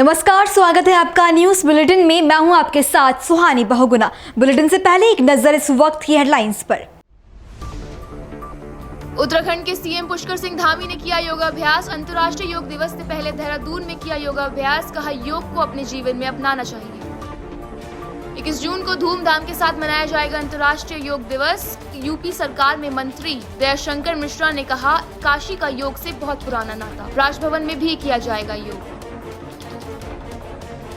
नमस्कार, स्वागत है आपका न्यूज बुलेटिन में। मैं हूं आपके साथ सुहानी बहुगुना। बुलेटिन से पहले एक नजर इस वक्त की हेडलाइंस पर। उत्तराखंड के सीएम पुष्कर सिंह धामी ने किया योगाभ्यास। अंतर्राष्ट्रीय योग दिवस से पहले देहरादून में किया योगाभ्यास। कहा, योग को अपने जीवन में अपनाना चाहिए। 21 जून को धूमधाम के साथ मनाया जाएगा अंतर्राष्ट्रीय योग दिवस। यूपी सरकार में मंत्री दयाशंकर मिश्रा ने कहा, काशी का योग से बहुत पुराना नाता। राजभवन में भी किया जाएगा योग।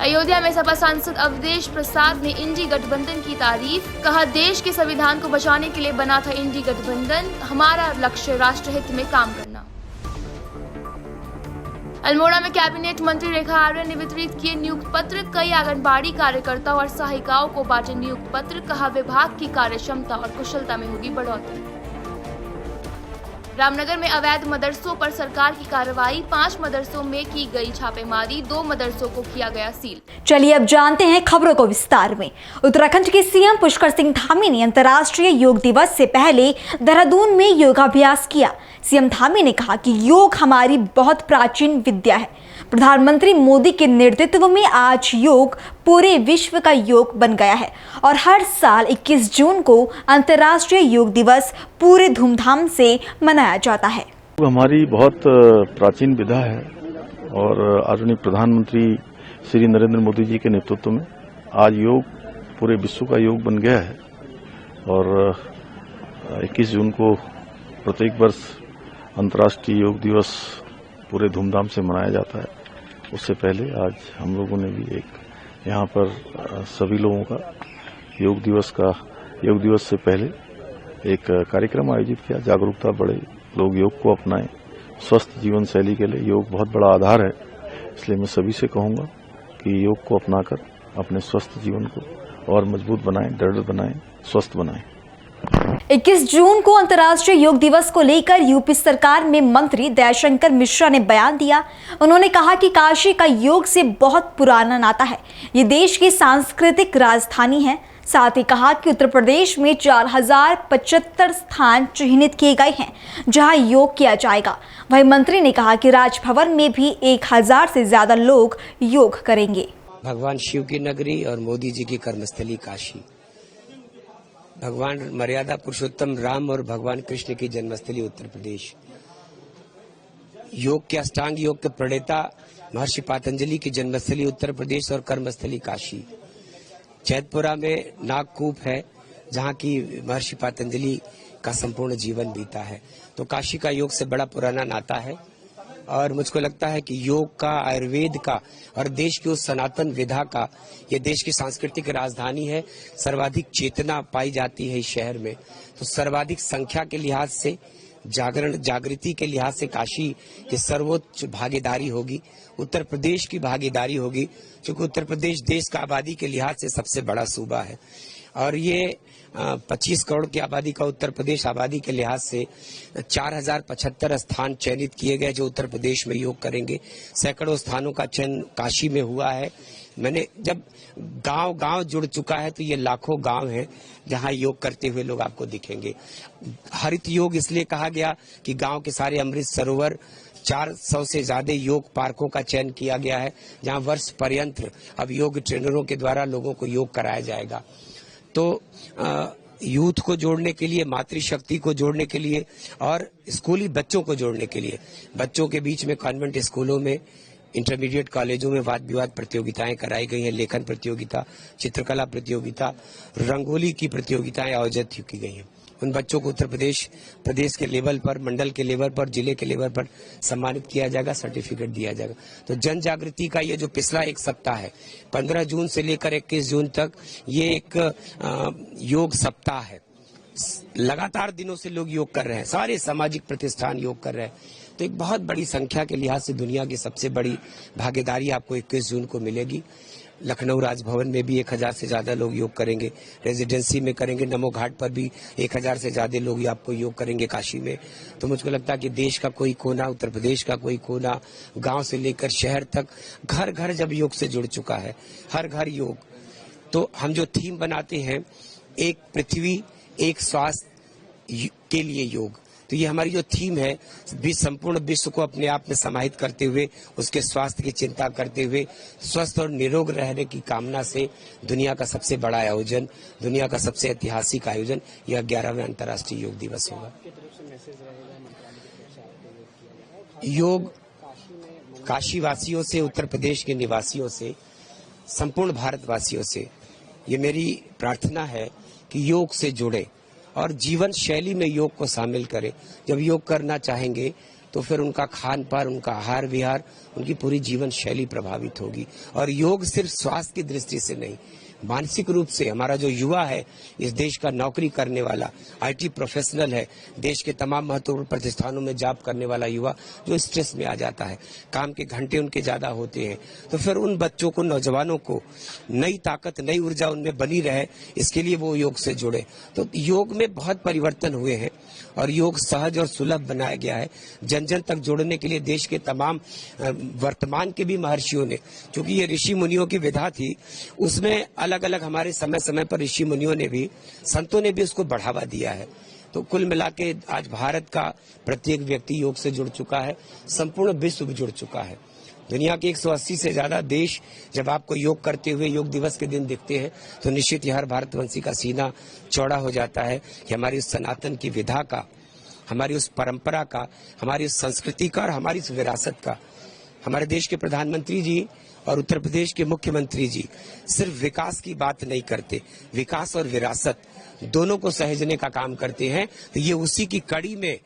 अयोध्या में सपा सांसद अवधेश प्रसाद ने इंडी गठबंधन की तारीफ। कहा, देश के संविधान को बचाने के लिए बना था इंडी गठबंधन। हमारा लक्ष्य राष्ट्रहित में काम करना। अल्मोड़ा में कैबिनेट मंत्री रेखा आर्य ने वितरित किए नियुक्ति पत्र। कई आंगनबाड़ी कार्यकर्ताओं और सहायिकाओं को बांटे नियुक्ति पत्र। कहा, विभाग की कार्यक्षमता और कुशलता में होगी बढ़ोतरी। रामनगर में अवैध मदरसों पर सरकार की कार्रवाई। 5 मदरसों में की गई छापेमारी। 2 मदरसों को किया गया सील। चलिए अब जानते हैं खबरों को विस्तार में। उत्तराखंड के सीएम पुष्कर सिंह धामी ने अंतर्राष्ट्रीय योग दिवस से पहले देहरादून में योगाभ्यास किया। सीएम धामी ने कहा कि योग हमारी बहुत प्राचीन विद्या है। प्रधानमंत्री मोदी के नेतृत्व में आज योग पूरे विश्व का योग बन गया है और हर साल 21 जून को अंतर्राष्ट्रीय योग दिवस पूरे धूमधाम से मनाया जाता है। हमारी बहुत प्राचीन विधा है और आदरणीय प्रधानमंत्री श्री नरेंद्र मोदी जी के नेतृत्व में आज योग पूरे विश्व का योग बन गया है और 21 जून को प्रत्येक वर्ष अंतर्राष्ट्रीय योग दिवस पूरे धूमधाम से मनाया जाता है। उससे पहले आज हम लोगों ने भी एक यहाँ पर सभी लोगों का योग दिवस से पहले एक कार्यक्रम आयोजित किया। जागरूकता बढ़े, लोग योग को अपनाएं। स्वस्थ जीवन शैली के लिए योग बहुत बड़ा आधार है, इसलिए मैं सभी से कहूँगा कि योग को अपनाकर अपने स्वस्थ जीवन को और मजबूत बनाएं, दृढ़ बनाएं, स्वस्थ बनाएं। 21 जून को अंतर्राष्ट्रीय योग दिवस को लेकर यूपी सरकार में मंत्री दयाशंकर मिश्रा ने बयान दिया। उन्होंने कहा कि काशी का योग से बहुत पुराना नाता है। ये देश की सांस्कृतिक राजधानी है। साथ ही कहा कि उत्तर प्रदेश में 4075 स्थान चिन्हित किए गए हैं जहां योग किया जाएगा। वहीं मंत्री ने कहा कि राजभवन में भी 1000 से ज्यादा लोग योग करेंगे। भगवान शिव की नगरी और मोदी जी की कर्मस्थली काशी, भगवान मर्यादा पुरुषोत्तम राम और भगवान कृष्ण की जन्मस्थली उत्तर प्रदेश, योग के अष्टांग योग के प्रणेता महर्षि पातंजलि की जन्मस्थली उत्तर प्रदेश और कर्मस्थली काशी, चैतपुरा में नागकूप है जहाँ की महर्षि पातंजलि का संपूर्ण जीवन बीता है। तो काशी का योग से बड़ा पुराना नाता है और मुझको लगता है कि योग का, आयुर्वेद का और देश की उस सनातन विधा का, ये देश की सांस्कृतिक राजधानी है। सर्वाधिक चेतना पाई जाती है इस शहर में, तो सर्वाधिक संख्या के लिहाज से, जागृति के लिहाज से काशी की सर्वोच्च भागीदारी होगी, उत्तर प्रदेश की भागीदारी होगी, क्योंकि उत्तर प्रदेश देश का आबादी के लिहाज से सबसे बड़ा सूबा है और ये 25 करोड़ की आबादी का उत्तर प्रदेश आबादी के लिहाज से 4075 स्थान चयनित किए गए जो उत्तर प्रदेश में योग करेंगे। सैकड़ों स्थानों का चयन काशी में हुआ है। मैंने जब गांव जुड़ चुका है तो ये लाखों गांव हैं जहां योग करते हुए लोग आपको दिखेंगे। हरित योग इसलिए कहा गया कि गांव के सारे अमृत सरोवर, 400 से ज्यादा योग पार्कों का चयन किया गया है जहां वर्ष पर्यंत अब योग ट्रेनरों के द्वारा लोगों को योग कराया जाएगा। तो यूथ को जोड़ने के लिए, मातृशक्ति को जोड़ने के लिए और स्कूली बच्चों को जोड़ने के लिए बच्चों के बीच में कॉन्वेंट स्कूलों में, इंटरमीडिएट कॉलेजों में वाद विवाद प्रतियोगिताएं कराई गई हैं। लेखन प्रतियोगिता, चित्रकला प्रतियोगिता, रंगोली की प्रतियोगिताएं आयोजित की गई हैं। उन बच्चों को उत्तर प्रदेश के लेवल पर, मंडल के लेवल पर, जिले के लेवल पर सम्मानित किया जाएगा, सर्टिफिकेट दिया जाएगा। तो जन जागृति का ये जो पिछला एक सप्ताह है, 15 जून से लेकर 21 जून तक, ये एक योग सप्ताह है। लगातार दिनों से लोग योग कर रहे हैं, सारे सामाजिक प्रतिष्ठान योग कर रहे हैं। तो एक बहुत बड़ी संख्या के लिहाज से दुनिया की सबसे बड़ी भागीदारी आपको 21 जून को मिलेगी। लखनऊ राजभवन में भी 1000 से ज्यादा लोग योग करेंगे, रेजिडेंसी में करेंगे, नमो घाट पर भी 1000 से ज्यादा लोग आपको योग करेंगे काशी में। तो मुझको लगता है कि देश का कोई कोना, उत्तर प्रदेश का कोई कोना, गांव से लेकर शहर तक, घर घर जब योग से जुड़ चुका है, हर घर योग। तो हम जो थीम बनाते हैं, एक पृथ्वी एक स्वास्थ्य के लिए योग, तो ये हमारी जो थीम है, संपूर्ण विश्व को अपने आप में समाहित करते हुए, उसके स्वास्थ्य की चिंता करते हुए, स्वस्थ और निरोग रहने की कामना से दुनिया का सबसे बड़ा आयोजन, दुनिया का सबसे ऐतिहासिक आयोजन यह 11वां अंतर्राष्ट्रीय योग दिवस होगा। योग काशी वासियों से, उत्तर प्रदेश के निवासियों से, संपूर्ण भारतवासियों से ये मेरी प्रार्थना है कि योग से जुड़े और जीवन शैली में योग को शामिल करें। जब योग करना चाहेंगे तो फिर उनका खान पान, उनका आहार विहार, उनकी पूरी जीवन शैली प्रभावित होगी। और योग सिर्फ स्वास्थ्य की दृष्टि से नहीं, मानसिक रूप से हमारा जो युवा है, इस देश का नौकरी करने वाला IT प्रोफेशनल है, देश के तमाम महत्वपूर्ण प्रतिष्ठानों में जॉब करने वाला युवा जो स्ट्रेस में आ जाता है, काम के घंटे उनके ज्यादा होते हैं, तो फिर उन बच्चों को, नौजवानों को नई ताकत, नई ऊर्जा उनमें बनी रहे, इसके लिए वो योग से जुड़े। तो योग में बहुत परिवर्तन हुए हैं और योग सहज और सुलभ बनाया गया है। जन जन तक जोड़ने के लिए देश के तमाम वर्तमान के भी महर्षियों ने, क्योंकि ये ऋषि मुनियों की विधा थी, उसमें अलग अलग हमारे समय समय पर ऋषि मुनियों ने भी, संतों ने भी उसको बढ़ावा दिया है। तो कुल मिला के आज भारत का प्रत्येक व्यक्ति योग से जुड़ चुका है, संपूर्ण विश्व जुड़ चुका है। दुनिया के 180 से ज्यादा देश जब आपको योग करते हुए योग दिवस के दिन दिखते हैं तो निश्चित ही हर भारतवंशी का सीना चौड़ा हो जाता है कि हमारी उस सनातन की विधा का, हमारी उस परंपरा का, हमारी उस संस्कृति का और हमारी उस विरासत का। हमारे देश के प्रधानमंत्री जी और उत्तर प्रदेश के मुख्यमंत्री जी सिर्फ विकास की बात नहीं करते, विकास और विरासत दोनों को सहेजने का काम करते हैं। तो ये उसी की कड़ी में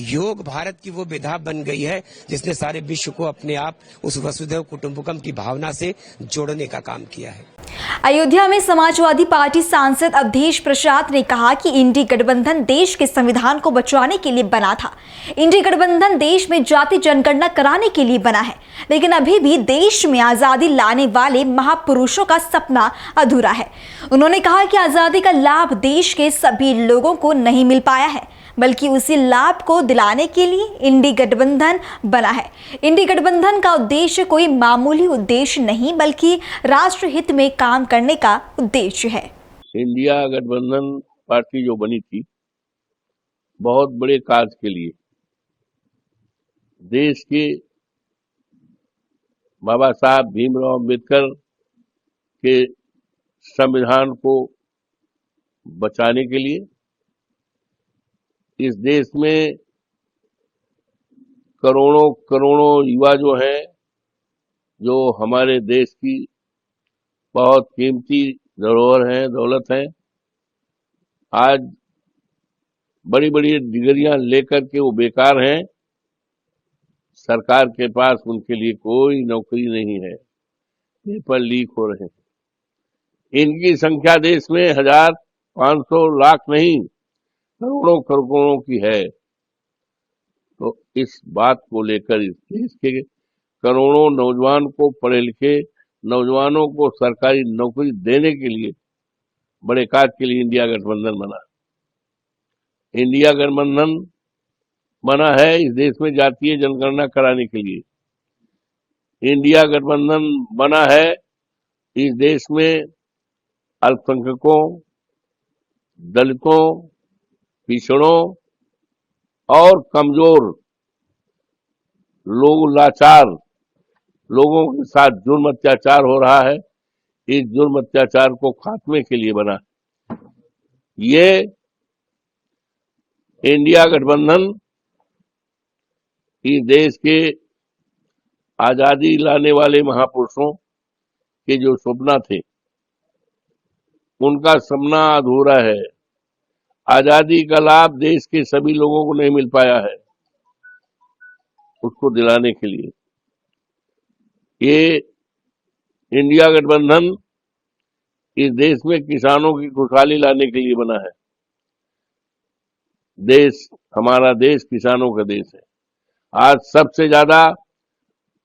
योग भारत की वो विधा बन गई है जिसने सारे विश्व को अपने आप उस वसुधैव कुटुंबकम की भावना से जोड़ने का काम किया है। अयोध्या में समाजवादी पार्टी सांसद अवधेश प्रसाद ने कहा कि इंडी गठबंधन देश के संविधान को बचाने के लिए बना था। इंडी गठबंधन देश में जाति जनगणना कराने के लिए बना है, लेकिन अभी भी देश में आजादी लाने वाले महापुरुषों का सपना अधूरा है। उन्होंने कहा कि आजादी का लाभ देश के सभी लोगों को नहीं मिल पाया है, बल्कि उसी लाभ को दिलाने के लिए इंडी गठबंधन बना है। इंडी गठबंधन का उद्देश्य कोई मामूली उद्देश्य नहीं, बल्कि राष्ट्र हित में काम करने का उद्देश्य है। इंडिया गठबंधन पार्टी जो बनी थी, बहुत बड़े कार्य के लिए, देश के बाबा साहब भीमराव अम्बेडकर के संविधान को बचाने के लिए, इस देश में करोड़ों करोड़ों युवा जो हैं, जो हमारे देश की बहुत कीमती धरोहर हैं, दौलत हैं, आज बड़ी बड़ी डिग्रियां लेकर के वो बेकार हैं। सरकार के पास उनके लिए कोई नौकरी नहीं है, पेपर लीक हो रहे हैं। इनकी संख्या देश में 1000, 500, लाख नहीं, करोड़ों करोड़ों की है। तो इस बात को लेकर इस देश के करोड़ों नौजवान को, पढ़े लिखे नौजवानों को सरकारी नौकरी देने के लिए, बड़े कार्य के लिए इंडिया गठबंधन बना। इंडिया गठबंधन बना है इस देश में जातीय जनगणना कराने के लिए। इंडिया गठबंधन बना है इस देश में अल्पसंख्यकों, दलितों, पिछड़ों और कमजोर लोग, लाचार लोगों के साथ जुर्म अत्याचार हो रहा है, इस जुर्म अत्याचार को खात्मे के लिए बना। ये इंडिया गठबंधन इस देश के आजादी लाने वाले महापुरुषों के जो सपना थे, उनका सपना अधूरा है। आजादी का लाभ देश के सभी लोगों को नहीं मिल पाया है, उसको दिलाने के लिए ये इंडिया गठबंधन इस देश में किसानों की खुशहाली लाने के लिए बना है। देश, हमारा देश किसानों का देश है। आज सबसे ज्यादा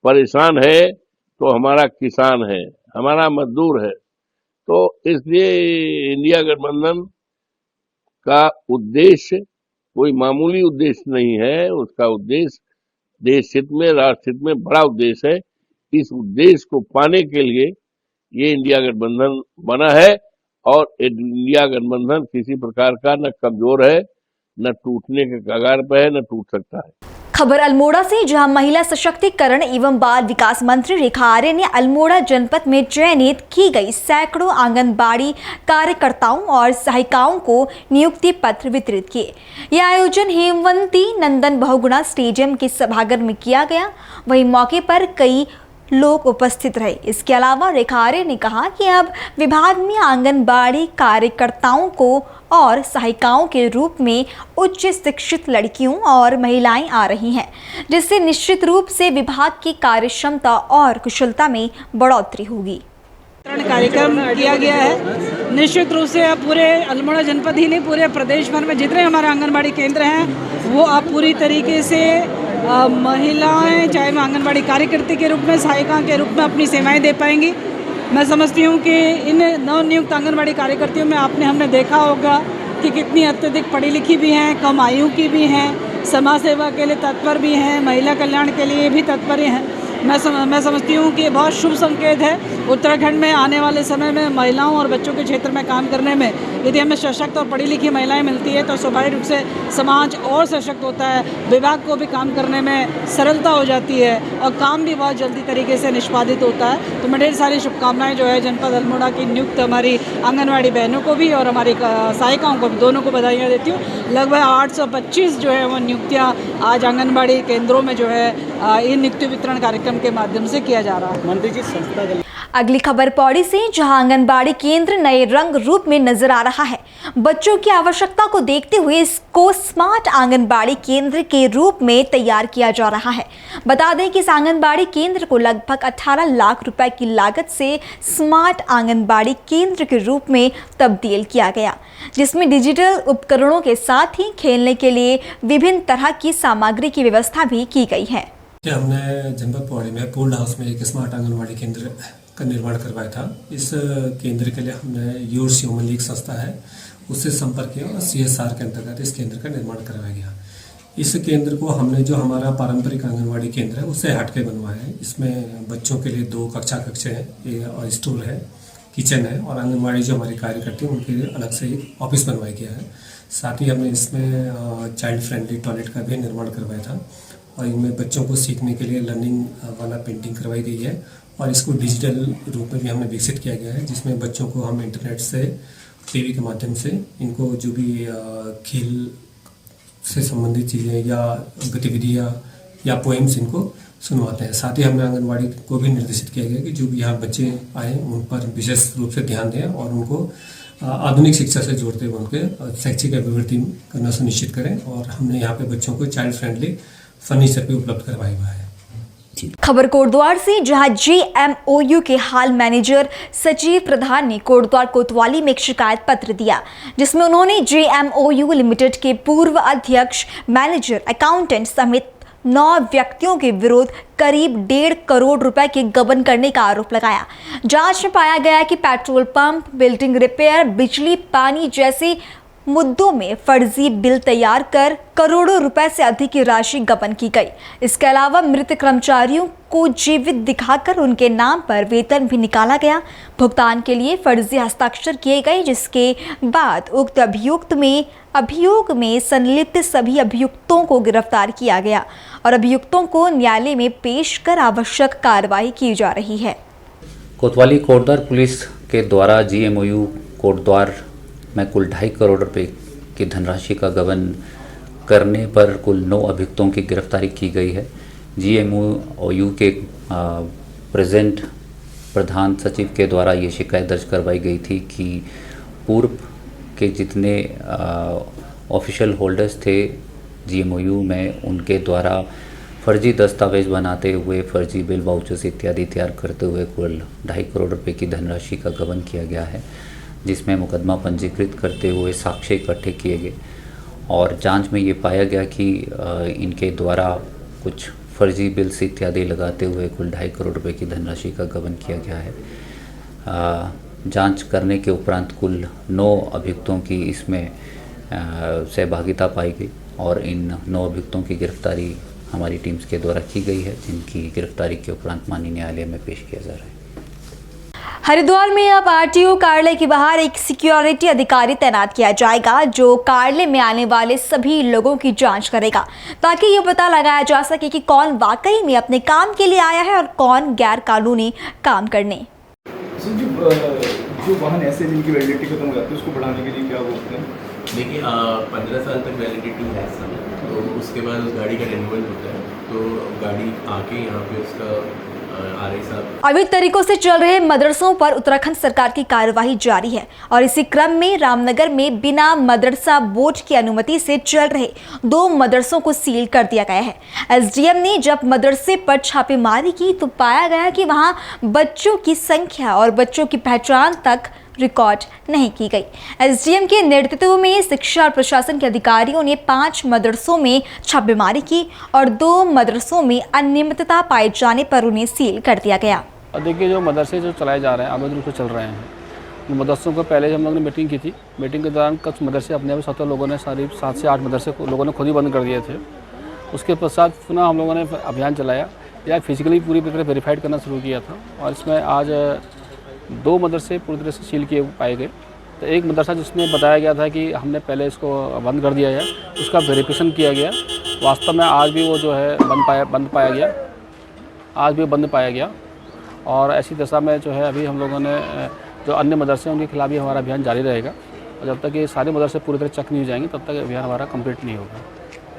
परेशान है तो हमारा किसान है, हमारा मजदूर है। तो इसलिए इंडिया गठबंधन का उद्देश्य कोई मामूली उद्देश्य नहीं है, उसका उद्देश्य देश हित में, राष्ट्र हित में बड़ा उद्देश्य है। इस उद्देश्य को पाने के लिए ये इंडिया गठबंधन बना है और इंडिया गठबंधन किसी प्रकार का न कमजोर है न टूटने के कगार पर है, न टूट सकता है। खबर अल्मोड़ा से, जहां महिला सशक्तिकरण एवं बाल विकास मंत्री रेखा आर्य ने अल्मोड़ा जनपद में चयनित की गई सैकड़ों आंगनबाड़ी कार्यकर्ताओं और सहायिकाओं को नियुक्ति पत्र वितरित किए। यह आयोजन हेमवंती नंदन बहुगुणा स्टेडियम के सभागार में किया गया। वहीं मौके पर कई लोग उपस्थित रहे। इसके अलावा रेखा आर्य ने कहा कि अब विभाग में आंगनबाड़ी कार्यकर्ताओं को और सहायिकाओं के रूप में उच्च शिक्षित लड़कियों और महिलाएं आ रही हैं, जिससे निश्चित रूप से विभाग की कार्यक्षमता और कुशलता में बढ़ोतरी होगी। कार्यक्रम किया गया है। निश्चित रूप से अब पूरे अल्मोड़ा जनपद ही नहीं, पूरे प्रदेश भर में जितने हमारे आंगनबाड़ी केंद्र हैं वो अब पूरी तरीके से महिलाएं, चाहे वो आंगनबाड़ी कार्यकर्ता के रूप में, सहायिका के रूप में अपनी सेवाएं दे पाएंगी। मैं समझती हूँ कि इन नवनियुक्त आंगनबाड़ी कार्यकर्तियों में हमने देखा होगा कि कितनी अत्यधिक पढ़ी लिखी भी हैं, कम आयु की भी हैं, समाज सेवा के लिए तत्पर भी हैं, महिला कल्याण के लिए भी तत्पर हैं। मैं समझती हूँ कि बहुत शुभ संकेत है। उत्तराखंड में आने वाले समय में महिलाओं और बच्चों के क्षेत्र में काम करने में यदि हमें सशक्त और पढ़ी लिखी महिलाएं मिलती है तो स्वाभाविक रूप से समाज और सशक्त होता है, विभाग को भी काम करने में सरलता हो जाती है और काम भी बहुत जल्दी तरीके से निष्पादित होता है। तो मैं ढेर सारी शुभकामनाएँ जो है जनपद अल्मोड़ा की नियुक्त हमारी आंगनबाड़ी बहनों को भी और हमारी सहायिकाओं को भी, दोनों को बधाइयाँ देती हूँ। लगभग 825 जो है वो नियुक्तियाँ आज आंगनबाड़ी केंद्रों में जो है इन नियुक्ति वितरण कार्यक्रम के माध्यम से किया जा रहा है। मंत्री जी, संस्था। अगली खबर पौड़ी से, जहां आंगनबाड़ी केंद्र नए रंग रूप में नजर आ रहा है। बच्चों की आवश्यकता को देखते हुए इसको स्मार्ट आंगनबाड़ी केंद्र के रूप में तैयार किया जा रहा है। बता दें कि इस आंगनबाड़ी केंद्र को लगभग 18 लाख रुपए की लागत से स्मार्ट आंगनबाड़ी केंद्र के रूप में तब्दील किया गया, जिसमें डिजिटल उपकरणों के साथ ही खेलने के लिए विभिन्न तरह की सामग्री की व्यवस्था भी की गई है। हमने जनपद पौड़ी में पूल्ड हाउस में एक स्मार्ट आंगनबाड़ी केंद्र का निर्माण करवाया था। इस केंद्र के लिए हमने यूर्स ह्यूमन लीग संस्था है उससे संपर्क किया और CSR के अंतर्गत इस केंद्र का निर्माण करवाया गया। इस केंद्र को हमने जो हमारा पारंपरिक आंगनबाड़ी केंद्र है उससे हटके बनवाया है। इसमें बच्चों के लिए 2 कक्षे हैं और स्टोर है, किचन है और आंगनबाड़ी जो हमारी कार्यकर्ता है उनके लिए अलग से एक ऑफिस बनवाया गया है। साथ ही हमने इसमें चाइल्ड फ्रेंडली टॉयलेट का भी निर्माण करवाया था और इनमें बच्चों को सीखने के लिए लर्निंग वाला पेंटिंग करवाई गई है और इसको डिजिटल रूप में भी हमने विकसित किया गया है, जिसमें बच्चों को हम इंटरनेट से, टीवी के माध्यम से इनको जो भी खेल से संबंधित चीज़ें या गतिविधियाँ या पोएम्स इनको सुनवाते हैं। साथ ही हमने आंगनबाड़ी को भी निर्देशित किया गया कि जो भी यहाँ बच्चे आए उन पर विशेष रूप से ध्यान दें और उनको आधुनिक शिक्षा से जोड़ते हुए उनके शैक्षिक अभिवृद्धि करना सुनिश्चित करें। और हमने यहाँ पे बच्चों को चाइल्ड फ्रेंडली फर्नीचर भी उपलब्ध करवाया हुआ है। खबर कोटद्वार से, जहां JMOU के हाल मैनेजर सचिव प्रधान ने कोटद्वार कोतवाली में एक शिकायत पत्र दिया, जिसमें उन्होंने JMOU लिमिटेड के पूर्व अध्यक्ष, मैनेजर, अकाउंटेंट समेत 9 व्यक्तियों के विरुद्ध करीब 1.5 करोड़ रुपए के गबन करने का आरोप लगाया। जांच में पाया गया कि पेट्रोल पंप, बिल्डिंग रिपेयर, बिजली, पानी जैसे मुद्दों में फर्जी बिल तैयार कर करोड़ों रुपए से अधिक की राशि गबन की गई। इसके अलावा मृत कर्मचारियों को जीवित दिखाकर उनके नाम पर वेतन भी निकाला गया। भुगतान के लिए फर्जी हस्ताक्षर किए गए, जिसके बाद उक्त अभियोग में संलिप्त सभी अभियुक्तों को गिरफ्तार किया गया और अभियुक्तों को न्यायालय में पेश कर आवश्यक कार्रवाई की जा रही है। कोतवाली कोटद्वार पुलिस के द्वारा JMOU कोटद्वार में कुल 2.5 करोड़ रुपए की धनराशि का गबन करने पर कुल 9 अभियुक्तों की गिरफ्तारी की गई है। JMOU के प्रेजेंट प्रधान सचिव के द्वारा ये शिकायत दर्ज करवाई गई थी कि पूर्व के जितने ऑफिशियल होल्डर्स थे JMOU में, उनके द्वारा फर्जी दस्तावेज बनाते हुए, फर्जी बिल, वाउचर्स इत्यादि तैयार करते हुए कुल 2.5 करोड़ रुपए की धनराशि का गबन किया गया है, जिसमें मुकदमा पंजीकृत करते हुए साक्ष्य इकट्ठे किए गए और जांच में ये पाया गया कि इनके द्वारा कुछ फर्जी बिल्स इत्यादि लगाते हुए कुल 2.5 करोड़ रुपए की धनराशि का गबन किया गया है। जांच करने के उपरांत कुल 9 अभियुक्तों की इसमें सहभागिता पाई गई और इन 9 अभियुक्तों की गिरफ्तारी हमारी टीम्स के द्वारा की गई है, जिनकी गिरफ्तारी के उपरांत माननीय न्यायालय में पेश किया जा रहा है। हरिद्वार में अब आरटीओ कार्यालय के बाहर एक सिक्योरिटी अधिकारी तैनात किया जाएगा जो कार्यालय में आने वाले सभी लोगों की जांच करेगा ताकि ये पता लगाया जा सके कि कौन वाकई में अपने काम के लिए आया है और कौन गैर कानूनी काम करने। जो वाहन ऐसे जिनकी वैलिडिटी खत्म हो जाती है उसको बढ़ाने के लिए क्या बोलते हैं? देखिए 15 साल तक वैलिडिटी है इस समय, तो उसके बाद उस गाड़ी का रिन्यूअल होता है, तो गाड़ी आके यहाँ पे उसका आरआई साहब। अवैध तरीकों से चल रहे मदरसों पर उत्तराखंड सरकार की कार्यवाही जारी है और इसी क्रम में रामनगर में बिना मदरसा बोर्ड की अनुमति से चल रहे 2 मदरसों को सील कर दिया गया है। एसडीएम ने जब मदरसे पर छापेमारी की तो पाया गया कि वहां बच्चों की संख्या और बच्चों की पहचान तक रिकॉर्ड नहीं की गई। एसडीएम के नेतृत्व में शिक्षा और प्रशासन के अधिकारियों ने 5 मदरसों में छापेमारी की और 2 मदरसों में अनियमितता पाए जाने पर उन्हें सील कर दिया गया। देखिए, जो मदरसे जो चलाए जा रहे हैं अवैध रूप से चल रहे हैं, मदरसों को पहले हम लोगों ने मीटिंग की थी। मीटिंग के दौरान कुछ मदरसे अपने आप 7 लोगों ने 7 से 8 मदरसे को लोगों ने खुद ही बंद कर दिए थे। उसके पश्चात पुनः हम लोगों ने अभियान चलाया या फिजिकली पूरी तरह वेरीफाइड करना शुरू किया था और इसमें आज 2 मदरसे पूरी तरह से सील किए पाए गए। तो एक मदरसा जिसमें बताया गया था कि हमने पहले इसको बंद कर दिया है, उसका वेरिफिकेशन किया गया। वास्तव में आज भी वो जो है बंद पाया गया, आज भी बंद पाया गया। और ऐसी दशा में जो है अभी हम लोगों ने जो अन्य मदरसे उनके खिलाफ भी हमारा अभियान जारी रहेगा और जब तक ये सारे मदरसे पूरी तरह चेक नहीं हो जाएंगे तब तक अभियान हमारा कंप्लीट नहीं होगा।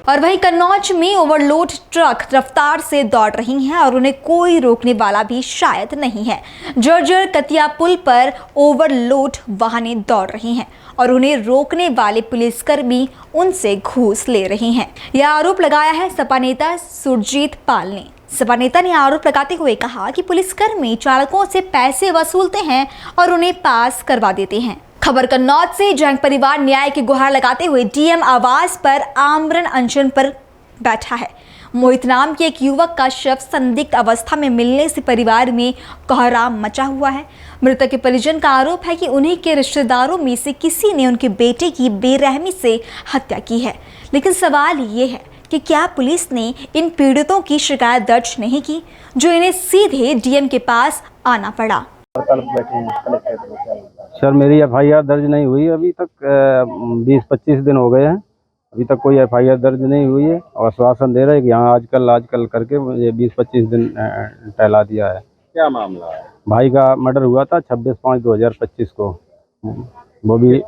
और वहीं कन्नौज में ओवरलोड ट्रक रफ्तार से दौड़ रही हैं और उन्हें कोई रोकने वाला भी शायद नहीं है। जर्जर कतिया पुल पर ओवरलोड वाहनें दौड़ रही हैं और उन्हें रोकने वाले पुलिसकर्मी उनसे घूस ले रही हैं। यह आरोप लगाया है सपा नेता सुरजीत पाल ने। सपा नेता ने आरोप लगाते हुए कहा कि पुलिसकर्मी चालकों से पैसे वसूलते हैं और उन्हें पास करवा देते हैं। खबर कन्नौज से जैन परिवार न्याय की गुहार लगाते हुए डीएम आवास पर आमरण अनशन पर बैठा है। मोहित नाम के एक युवक का शव संदिग्ध अवस्था में मिलने से परिवार में कोहराम मचा हुआ है। मृतक के परिजन का आरोप है कि उन्हीं के रिश्तेदारों में से किसी ने उनके बेटे की बेरहमी से हत्या की है। लेकिन सवाल ये है कि क्या पुलिस ने इन पीड़ितों की शिकायत दर्ज नहीं की, जो इन्हें सीधे डीएम के पास आना पड़ा। सर, मेरी एफआईआर दर्ज नहीं हुई अभी तक। 20-25 दिन हो गए हैं, अभी तक कोई एफआईआर दर्ज नहीं हुई है और आश्वासन दे रहे हैं कि यहाँ आजकल करके मुझे 20-25 दिन टहला दिया है। क्या मामला है? भाई का मर्डर हुआ था 26/5/2025 को। वो भी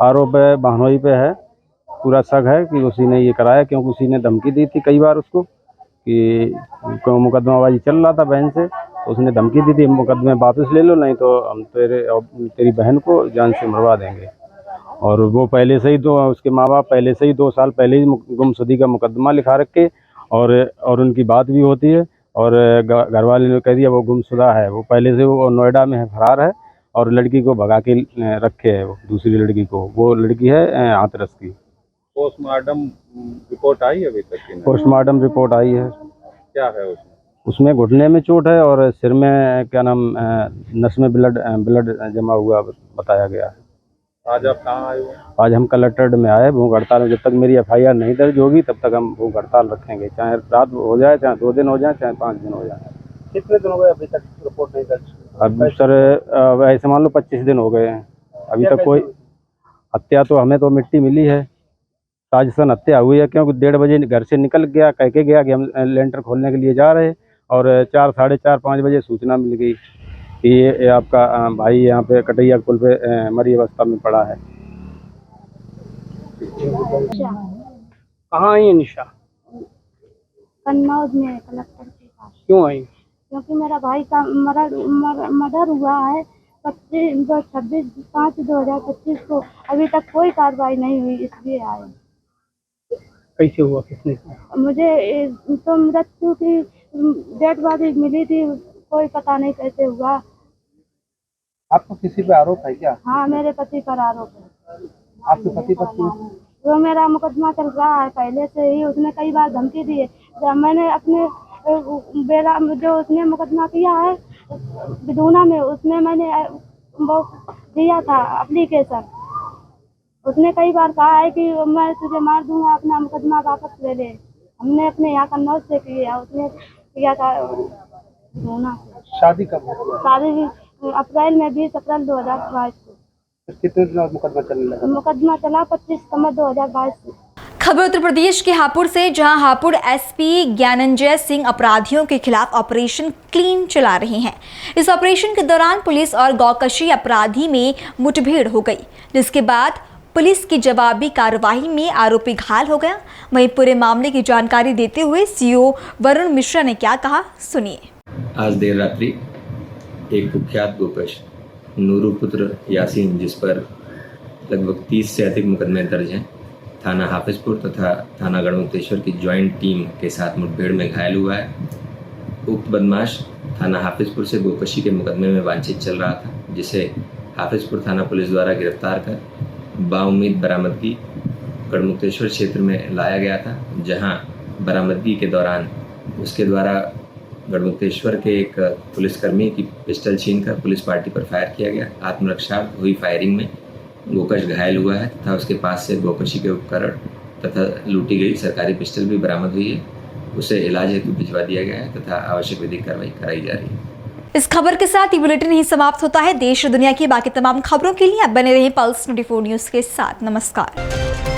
आरोप है बहनोई पे है, पूरा शक है कि उसी ने ये कराया, क्योंकि उसी ने धमकी दी थी कई बार उसको कि मुकदमाबाजी चल रहा था बहन से, तो उसने धमकी दी थी मुकदमे वापस ले लो, नहीं तो हम तेरी बहन को जान से मरवा देंगे। और वो पहले से ही उसके माँ बाप पहले से ही 2 साल पहले ही गुमशुदगी का मुकदमा लिखा रखे और उनकी बात भी होती है और घर वाले ने कह दिया वो गुमशुदा है। वो पहले से वो नोएडा में है, फरार है और लड़की को भगा के रखे है, वो दूसरी लड़की को। वो लड़की है हाथरस की। पोस्टमार्टम रिपोर्ट आई अभी तक? पोस्टमार्टम रिपोर्ट आई है। क्या है उसमें? उसमें घुटने में चोट है और सिर में क्या नाम नस में ब्लड जमा हुआ बताया गया है। आज आप कहाँ आए हो? आज हम कलेक्ट्रेट में आए भूख हड़ताल में। जब तक मेरी एफआईआर नहीं दर्ज होगी तब तक हम भूख हड़ताल रखेंगे, चाहे रात हो जाए, चाहे 2 दिन हो जाए, चाहे 5 दिन हो जाए। कितने दिन हो गए अभी तक रिपोर्ट नहीं दर्ज? अब सर ऐसे मान लो 25 दिन हो गए हैं, अभी तक कोई हत्या तो हमें तो मिट्टी मिली है, साजिशन हत्या हुई है, क्योंकि 1:30 बजे घर से निकल गया, कह के गया कि हम लेंटर खोलने के लिए जा रहे और 4, साढ़े 4, 5 बजे सूचना मिल गई कि ये आपका भाई यहाँ पे कटैया पुल पे मरी अवस्था में पड़ा है। कहाँ आई है निशा? कन्नौज में कलेक्टर के पास। क्यों आई? क्योंकि मेरा भाई का मर्डर हुआ है 26/5/2025 को, अभी तक कोई कार्रवाई नहीं हुई, इसलिए आए। कैसे हुआ, किसने किया? मुझे तो मृत्यु की डेड बॉडी मिली थी, कोई पता नहीं कैसे हुआ। आपको किसी पे आरोप है क्या? हाँ, मेरे पति पर आरोप है। आपके पति पर क्यों? वो मेरा मुकदमा चल रहा है पहले से ही, उसने कई बार धमकी दी है। जब मैंने अपने बेला जो उसने मुकदमा किया है बिदूना में, उसमें मैंने वो दिया था एप्लीकेशन। उसने कई बार कहा है कि मैं तुझे मार दूंगा, अपना मुकदमा वापस ले ले। हमने अपने यहाँ कन्नौज से किया, उसने किया था बिदूना से। शादी कब हुई? शादी भी अप्रैल में 20 अप्रैल 2022 को। कितने दिन और मुकदमा चलने लगा? मुकदमा चला 25 सितंबर 2022 से। खबर उत्तर प्रदेश के हापुड़ से, जहां हापुड़ एसपी ज्ञानंजय सिंह अपराधियों के खिलाफ ऑपरेशन क्लीन चला रहे हैं। इस ऑपरेशन के दौरान पुलिस और गौकशी अपराधी में मुठभेड़ हो गई, जिसके बाद पुलिस की जवाबी कार्रवाई में आरोपी घायल हो गया। वहीं पूरे मामले की जानकारी देते हुए सीओ वरुण मिश्रा ने क्या कहा, सुनिए। आज देर रात्रि एक कुख्यात गोकश नूरू पुत्र यासीन, जिस पर लगभग 30 से अधिक मुकदमे दर्ज हैं, थाना हाफिजपुर तथा थाना गढ़मुक्तेश्वर की ज्वाइंट टीम के साथ मुठभेड़ में घायल हुआ है। उक्त बदमाश थाना हाफिजपुर से गोकशी के मुकदमे में वांछित चल रहा था, जिसे हाफिजपुर थाना पुलिस द्वारा गिरफ्तार कर बाउम्मीद बरामदगी गढ़मुक्तेश्वर क्षेत्र में लाया गया था, जहां बरामदगी के दौरान उसके द्वारा गढ़मुक्तेश्वर के एक पुलिसकर्मी की पिस्टल छीनकर पुलिस पार्टी पर फायर किया गया। आत्मरक्षा हुई फायरिंग में गोकश घायल हुआ है तथा उसके पास से गोकशी के उपकरण तथा लूटी गई सरकारी पिस्टल भी बरामद हुई है। उसे इलाज हेतु भिजवा दिया गया है तथा आवश्यक विधिक कार्रवाई कराई जा रही है। इस खबर के साथ ये बुलेटिन ही समाप्त होता है। देश और दुनिया की बाकी तमाम खबरों के लिए आप बने रहिए पल्स 24 न्यूज के साथ। नमस्कार।